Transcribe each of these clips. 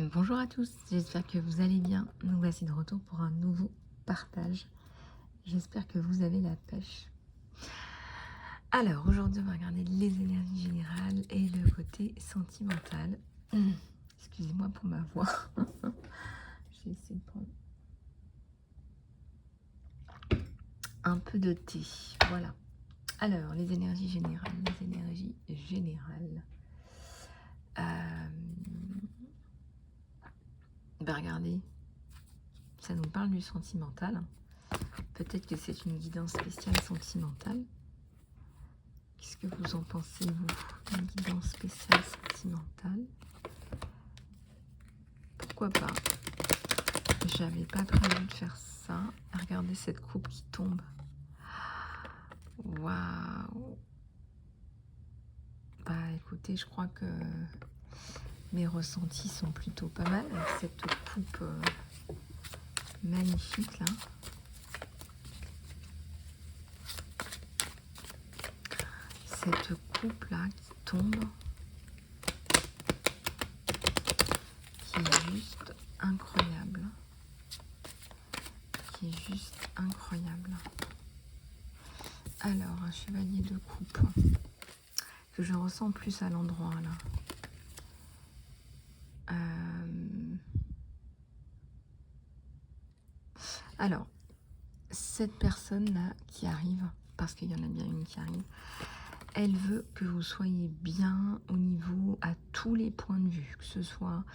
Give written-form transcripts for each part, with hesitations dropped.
Bonjour à tous, j'espère que vous allez bien. Nous voici de retour pour un nouveau partage. J'espère que vous avez la pêche. Alors, aujourd'hui, on va regarder les énergies générales et le côté sentimental. Excusez-moi pour ma voix. Je vais essayer de prendre un peu de thé. Voilà. Alors, les énergies générales. Regardez, ça nous parle du sentimental. Peut-être que c'est une guidance spéciale sentimentale. Qu'est-ce que vous en pensez, vous? Une guidance spéciale sentimentale? Pourquoi pas? J'avais pas prévu de faire ça. Regardez cette coupe qui tombe. Waouh! Bah écoutez, je crois que mes ressentis sont plutôt pas mal avec cette coupe magnifique là. Cette coupe là qui tombe, qui est juste incroyable. Alors, un chevalier de coupe que je ressens plus à l'endroit là. Alors, cette personne-là qui arrive, parce qu'il y en a bien une qui arrive, elle veut que vous soyez bien au niveau, à tous les points de vue, que ce soit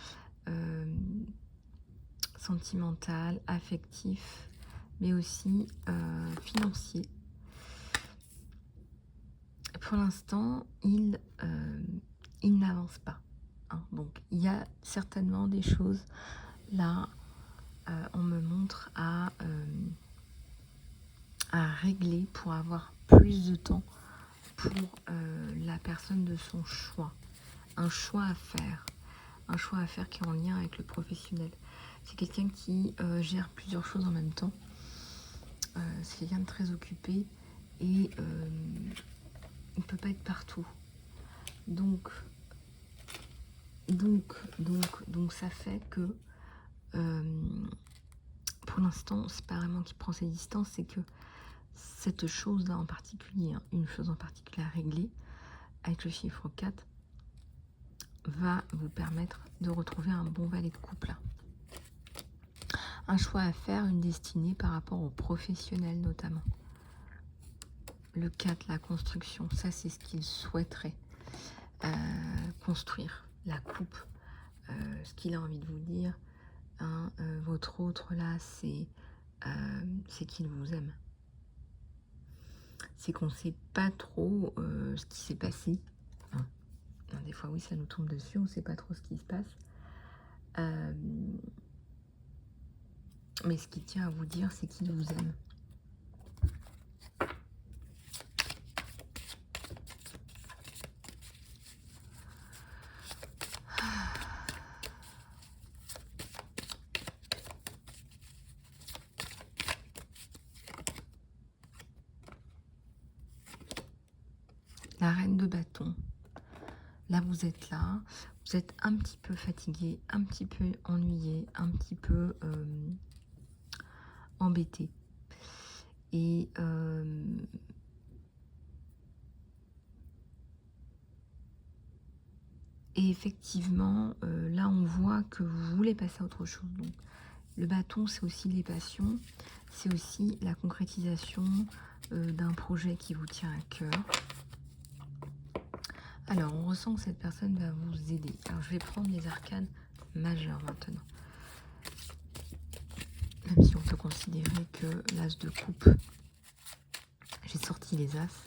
sentimental, affectif, mais aussi financier. Pour l'instant, il n'avance pas. Hein. Donc, il y a certainement des choses là, on me montre à régler pour avoir plus de temps pour la personne de son choix. Un choix à faire qui est en lien avec le professionnel. C'est quelqu'un qui gère plusieurs choses en même temps. C'est quelqu'un de très occupé et il ne peut pas être partout. Donc ça fait que pour l'instant, c'est pas vraiment qu'il prend ses distances, c'est que cette chose-là en particulier, hein, une chose en particulier à régler, avec le chiffre 4, va vous permettre de retrouver un bon valet de couple. Un choix à faire, une destinée par rapport au professionnel notamment. Le 4, la construction, ça c'est ce qu'il souhaiterait construire. La coupe, ce qu'il a envie de vous dire. Hein, votre autre là, c'est qu'il vous aime. C'est qu'on ne sait pas trop ce qui s'est passé. Hein. Des fois, oui, ça nous tombe dessus, on ne sait pas trop ce qui se passe. Mais ce qu'il tient à vous dire, c'est qu'il vous aime. La reine de bâton. Là, vous êtes là. Vous êtes un petit peu fatigué, un petit peu ennuyé, un petit peu embêté. Et effectivement, là, on voit que vous voulez passer à autre chose. Donc, le bâton, c'est aussi les passions. C'est aussi la concrétisation d'un projet qui vous tient à cœur. Alors, on ressent que cette personne va vous aider. Alors, je vais prendre les arcanes majeures maintenant. Même si on peut considérer que l'as de coupe, j'ai sorti les as.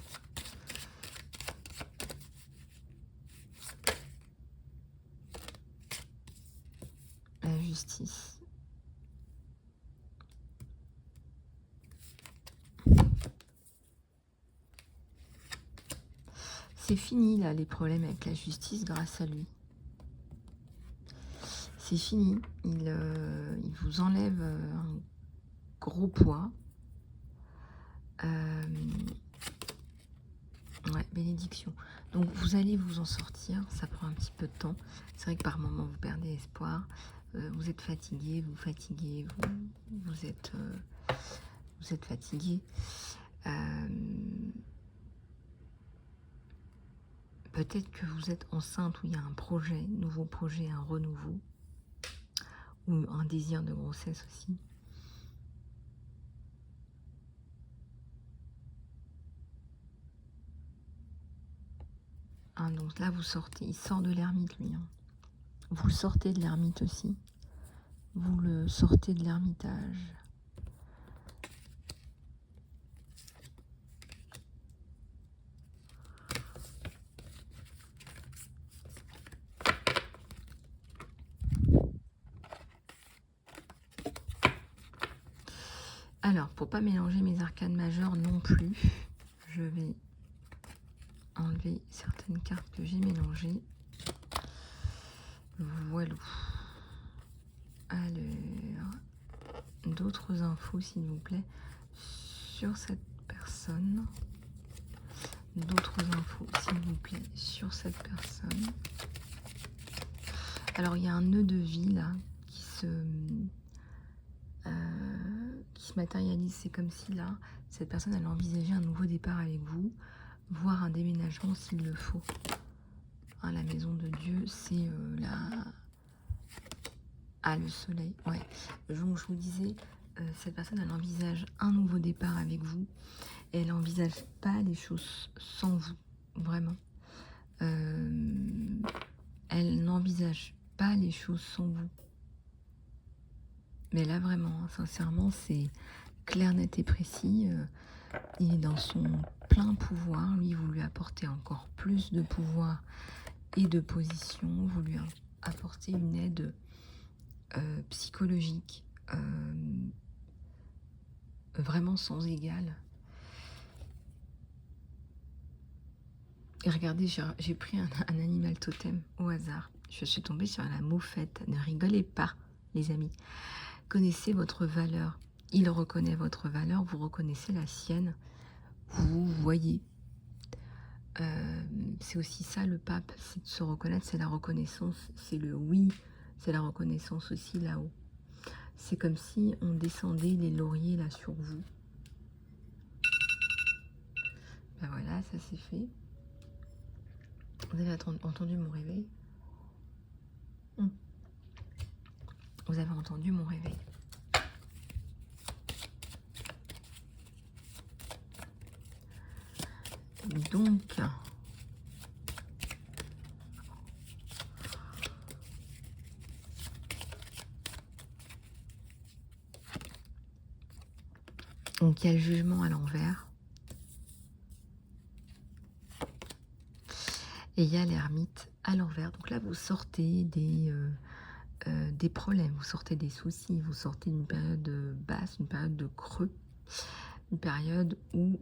La justice. C'est fini, là, les problèmes avec la justice grâce à lui. C'est fini. Il vous enlève un gros poids. Ouais, bénédiction. Donc vous allez vous en sortir, ça prend un petit peu de temps. C'est vrai que par moments vous perdez espoir, vous êtes fatigué, vous êtes fatigué. Peut-être que vous êtes enceinte où il y a un projet, nouveau projet, un renouveau, ou un désir de grossesse aussi. Hein, donc là vous sortez, il sort de l'ermite lui. Hein. Vous sortez de l'ermite aussi. Vous le sortez de l'ermitage. Alors, pour pas mélanger mes arcanes majeures non plus, je vais enlever certaines cartes que j'ai mélangées. Voilà. Alors, d'autres infos s'il vous plaît sur cette personne. D'autres infos s'il vous plaît sur cette personne. Alors, il y a un nœud de vie là qui se matérialise. C'est comme si là, cette personne elle envisageait un nouveau départ avec vous, voire un déménagement s'il le faut. Hein, la maison de Dieu, c'est le soleil. Ouais. Donc je vous disais, cette personne elle envisage un nouveau départ avec vous. Et elle n'envisage pas les choses sans vous, vraiment. Elle n'envisage pas les choses sans vous. Mais là, vraiment, hein, sincèrement, c'est clair, net et précis. Il est dans son plein pouvoir. Lui, vous lui apportez encore plus de pouvoir et de position. Vous lui apportez une aide psychologique vraiment sans égal. Et regardez, j'ai pris un animal totem au hasard. Je suis tombée sur la moufette. Ne rigolez pas, les amis. Connaissez votre valeur. Il reconnaît votre valeur, vous reconnaissez la sienne. Vous voyez. C'est aussi ça le pape, c'est de se reconnaître, c'est la reconnaissance, c'est le oui, c'est la reconnaissance aussi là-haut. C'est comme si on descendait les lauriers là sur vous. Ben voilà, ça c'est fait. Vous avez entendu mon réveil? Vous avez entendu mon réveil. Donc il y a le jugement à l'envers. Et il y a l'ermite à l'envers. Donc là, vous sortez des problèmes, vous sortez des soucis, vous sortez d'une période basse, une période de creux, une période où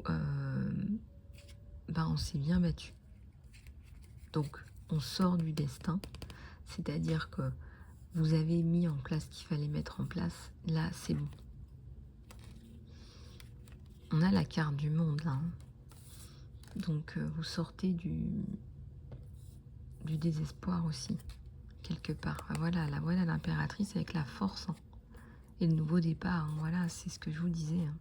on s'est bien battu. Donc, on sort du destin, c'est-à-dire que vous avez mis en place ce qu'il fallait mettre en place. Là, c'est bon. On a la carte du monde, là. Donc, vous sortez du désespoir aussi, quelque part. Voilà, l'impératrice avec la force hein, et le nouveau départ. Hein, voilà, c'est ce que je vous disais. Hein.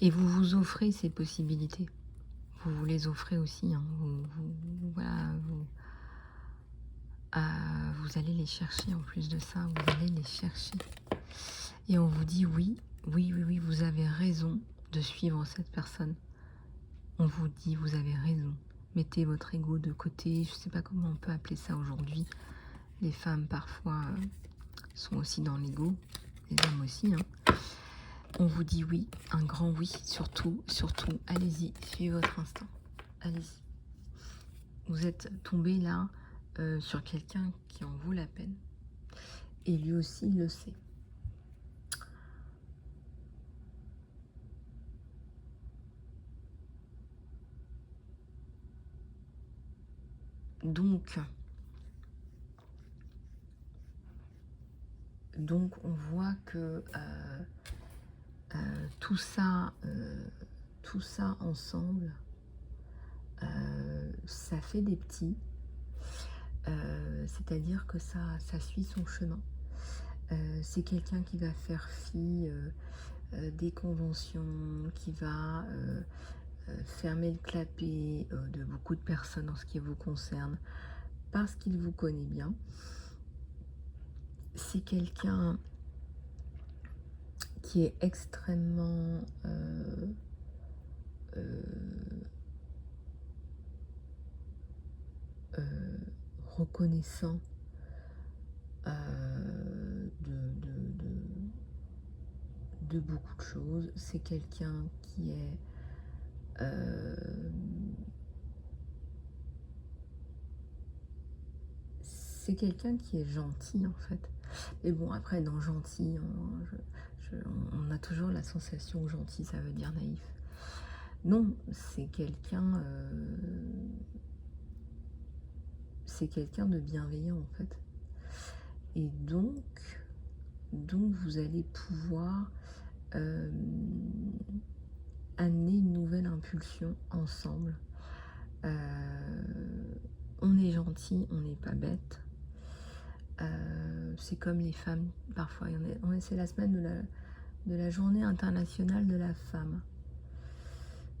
Et vous vous offrez ces possibilités. Vous vous les offrez aussi. Hein. Vous allez les chercher en plus de ça. Vous allez les chercher. Et on vous dit oui, vous avez raison de suivre cette personne. On vous dit, vous avez raison. Mettez votre ego de côté. Je ne sais pas comment on peut appeler ça aujourd'hui. Les femmes, parfois, sont aussi dans l'ego. Les hommes aussi, hein. On vous dit oui, un grand oui, surtout, allez-y, suivez votre instinct, allez-y. Vous êtes tombé là sur quelqu'un qui en vaut la peine. Et lui aussi, il le sait. Donc on voit que tout ça ensemble, ça fait des petits. C'est-à-dire que ça suit son chemin. C'est quelqu'un qui va faire fi des conventions, qui va fermer le clapet de beaucoup de personnes en ce qui vous concerne, parce qu'il vous connaît bien. C'est quelqu'un qui est extrêmement reconnaissant de beaucoup de choses. C'est quelqu'un qui est gentil en fait. Mais bon, après dans gentil, on a toujours la sensation que gentil ça veut dire naïf. Non, c'est quelqu'un de bienveillant en fait. Et donc vous allez pouvoir amener une nouvelle impulsion ensemble. On est gentil, on n'est pas bête. C'est comme les femmes, parfois, c'est la semaine de la journée internationale de la femme.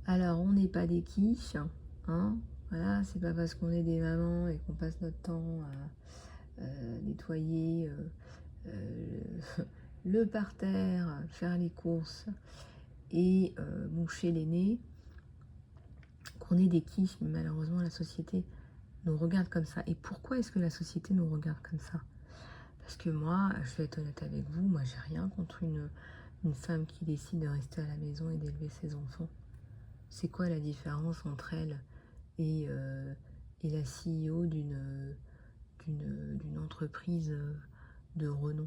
Alors, on n'est pas des quiches, hein, voilà, c'est pas parce qu'on est des mamans et qu'on passe notre temps à nettoyer le parterre, faire les courses et moucher les nez, qu'on est des quiches. Mais malheureusement, la société nous regarde comme ça. Et pourquoi est-ce que la société nous regarde comme ça? Parce que moi, je vais être honnête avec vous, moi j'ai rien contre une femme qui décide de rester à la maison et d'élever ses enfants. C'est quoi la différence entre elle et la CEO d'une entreprise de renom?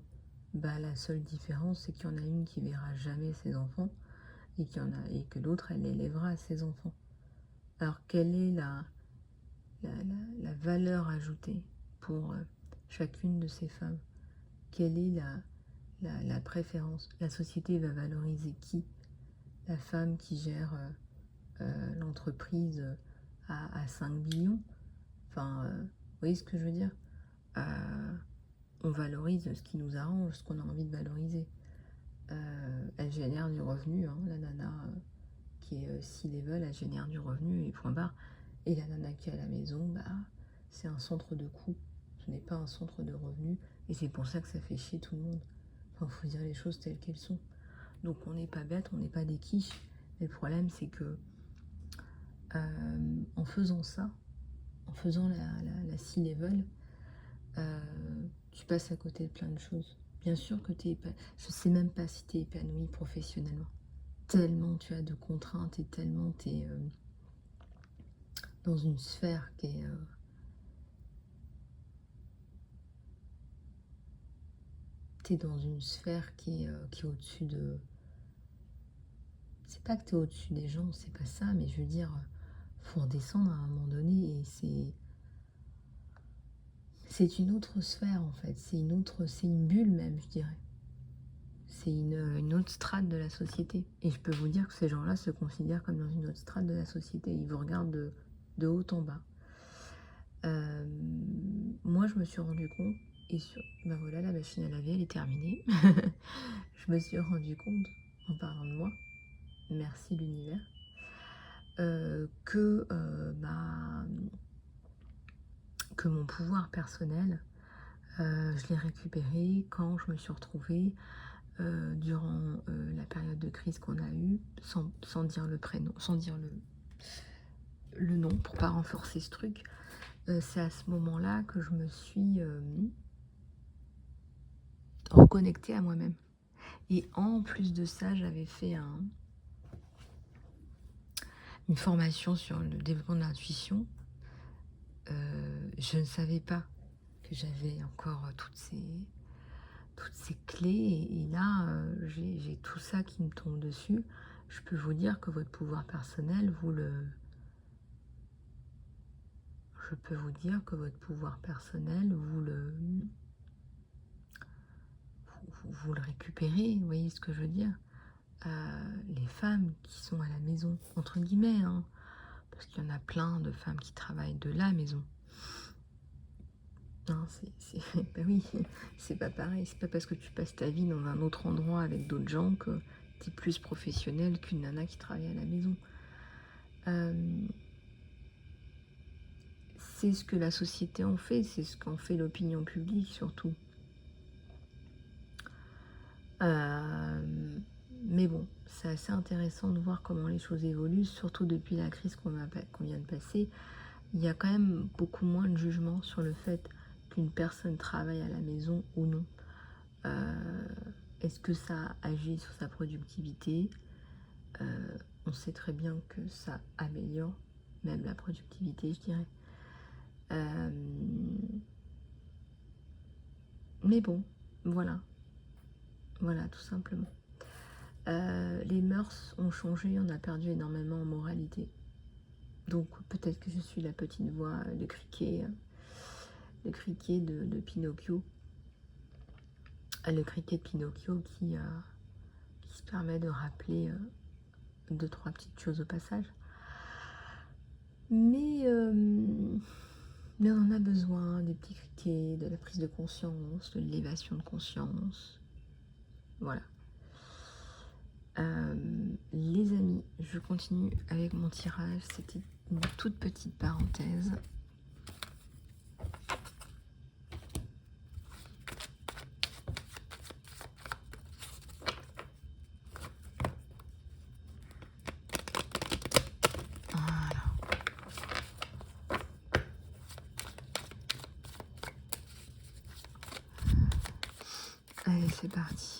Bah, la seule différence, c'est qu'il y en a une qui verra jamais ses enfants et que l'autre, elle élèvera ses enfants. Alors, quelle est la valeur ajoutée pour chacune de ces femmes? Quelle est la préférence? La société va valoriser qui? La femme qui gère l'entreprise à 5 billions? Enfin, vous voyez ce que je veux dire? On valorise ce qui nous arrange, ce qu'on a envie de valoriser. Elle génère du revenu, hein, la nana qui est C-level, elle génère du revenu et point barre. Et la nana qui est à la maison, bah, c'est un centre de coût, ce n'est pas un centre de revenu. Et c'est pour ça que ça fait chier tout le monde. Enfin, faut dire les choses telles qu'elles sont. Donc on n'est pas bête, on n'est pas des quiches. Mais le problème, c'est que en faisant ça, en faisant la C-level, tu passes à côté de plein de choses. Bien sûr que je ne sais même pas si tu es épanoui professionnellement. Tellement tu as de contraintes et tellement tu es dans une sphère qui est... tu es dans une sphère qui est au-dessus de... C'est pas que tu es au-dessus des gens, c'est pas ça, mais je veux dire, faut redescendre à un moment donné et c'est une autre sphère en fait, c'est une bulle même, je dirais. C'est une autre strate de la société. Et je peux vous dire que ces gens-là se considèrent comme dans une autre strate de la société. Ils vous regardent de haut en bas. Moi, je me suis rendu compte, et ben voilà, la machine à laver, elle est terminée. Je me suis rendu compte, en parlant de moi, merci l'univers, que mon pouvoir personnel, je l'ai récupéré quand je me suis retrouvée durant la période de crise qu'on a eue, sans dire le prénom, sans dire le nom, pour pas renforcer ce truc. C'est à ce moment-là que je me suis reconnectée à moi-même. Et en plus de ça, j'avais fait une formation sur le développement de l'intuition. je ne savais pas que j'avais encore toutes ces clés, et là, j'ai tout ça qui me tombe dessus. Je peux vous dire que votre pouvoir personnel, je peux vous dire que votre pouvoir personnel, vous le récupérez, vous voyez ce que je veux dire? Les femmes qui sont à la maison, entre guillemets, hein, parce qu'il y en a plein de femmes qui travaillent de la maison. Non, bah oui, c'est pas pareil. C'est pas parce que tu passes ta vie dans un autre endroit avec d'autres gens que tu es plus professionnel qu'une nana qui travaille à la maison. C'est ce que la société en fait, c'est ce qu'en fait l'opinion publique surtout. Mais bon, c'est assez intéressant de voir comment les choses évoluent, surtout depuis la crise qu'on vient de passer. Il y a quand même beaucoup moins de jugement sur le fait qu'une personne travaille à la maison ou non. Est-ce que ça agit sur sa productivité? On sait très bien que ça améliore même la productivité, je dirais. Mais bon, voilà, tout simplement. Les mœurs ont changé, on a perdu énormément en moralité. Donc peut-être que je suis la petite voix de criquet de Pinocchio. Le criquet de Pinocchio qui se permet de rappeler 2-3 petites choses au passage. Mais on en a besoin, des petits criquets, de la prise de conscience, de l'élévation de conscience. Voilà. Les amis, je continue avec mon tirage. C'était une toute petite parenthèse. Voilà. Allez, c'est parti.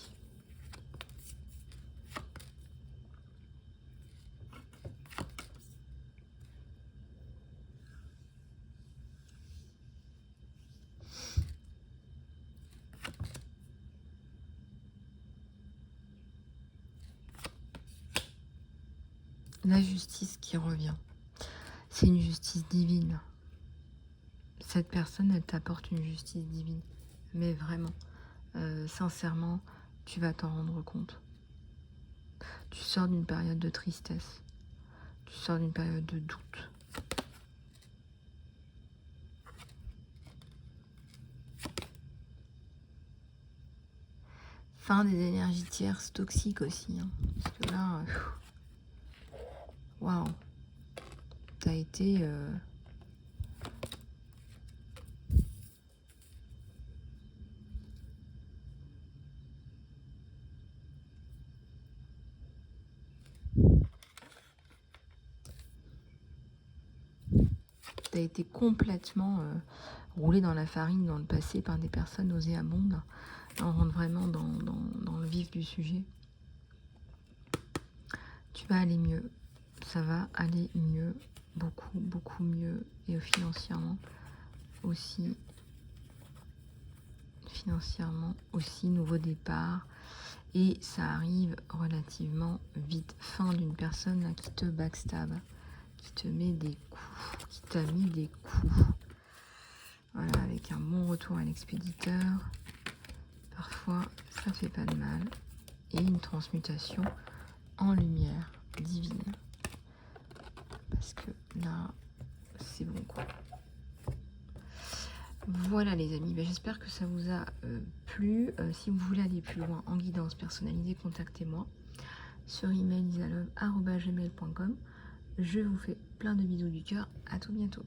La justice qui revient. C'est une justice divine. Cette personne, elle t'apporte une justice divine. Mais vraiment, sincèrement, tu vas t'en rendre compte. Tu sors d'une période de tristesse. Tu sors d'une période de doute. Fin des énergies tierces toxiques aussi. Hein. Parce que là, waouh, t'as été... T'as été complètement roulé dans la farine dans le passé par des personnes nauséabondes. On rentre vraiment dans le vif du sujet. Tu vas aller mieux. Ça va aller mieux. Beaucoup, beaucoup mieux. Et financièrement aussi. Financièrement aussi, nouveau départ. Et ça arrive relativement vite. Fin d'une personne là, qui te backstab. Qui te met des coups. Qui t'a mis des coups. Voilà, avec un bon retour à l'expéditeur. Parfois, ça fait pas de mal. Et une transmutation en lumière divine. Parce que là, c'est bon quoi. Voilà les amis, ben, j'espère que ça vous a plu. Si vous voulez aller plus loin en guidance personnalisée, contactez-moi sur email isalove@gmail.com. Je vous fais plein de bisous du cœur. À tout bientôt.